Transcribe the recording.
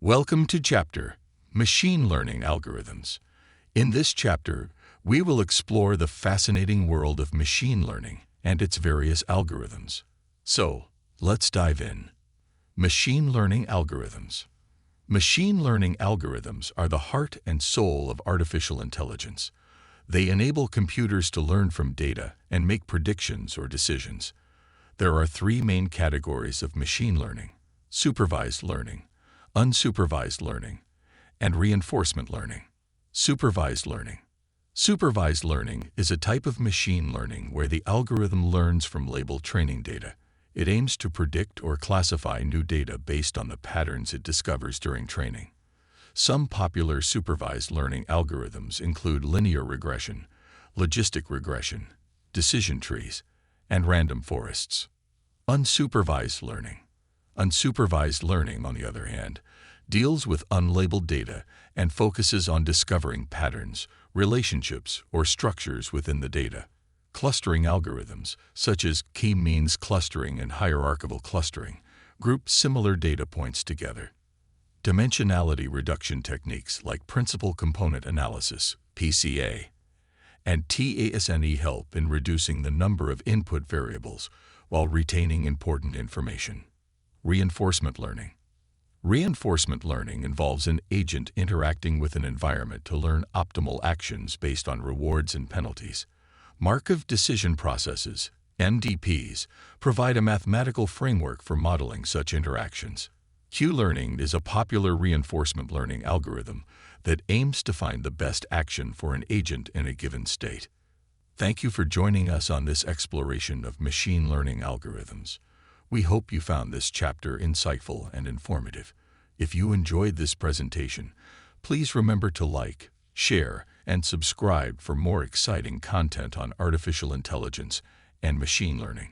Welcome to Chapter Machine Learning Algorithms. In this chapter, we will explore the fascinating world of machine learning and its various algorithms. So, let's dive in. Machine learning algorithms. Machine learning algorithms are the heart and soul of artificial intelligence. They enable computers to learn from data and make predictions or decisions. There are three main categories of machine learning: supervised learning, unsupervised learning, and reinforcement learning. Supervised learning. Supervised learning is a type of machine learning where the algorithm learns from labeled training data. It aims to predict or classify new data based on the patterns it discovers during training. Some popular supervised learning algorithms include linear regression, logistic regression, decision trees, and random forests. Unsupervised learning. Unsupervised learning, on the other hand, deals with unlabeled data and focuses on discovering patterns, relationships, or structures within the data. Clustering algorithms, such as k-means clustering and hierarchical clustering, group similar data points together. Dimensionality reduction techniques like principal component analysis, PCA, and TASNE help in reducing the number of input variables while retaining important information. Reinforcement learning. Reinforcement learning involves an agent interacting with an environment to learn optimal actions based on rewards and penalties. Markov decision processes, MDPs, provide a mathematical framework for modeling such interactions. Q-learning is a popular reinforcement learning algorithm that aims to find the best action for an agent in a given state. Thank you for joining us on this exploration of machine learning algorithms. We hope you found this chapter insightful and informative. If you enjoyed this presentation, please remember to like, share, and subscribe for more exciting content on artificial intelligence and machine learning.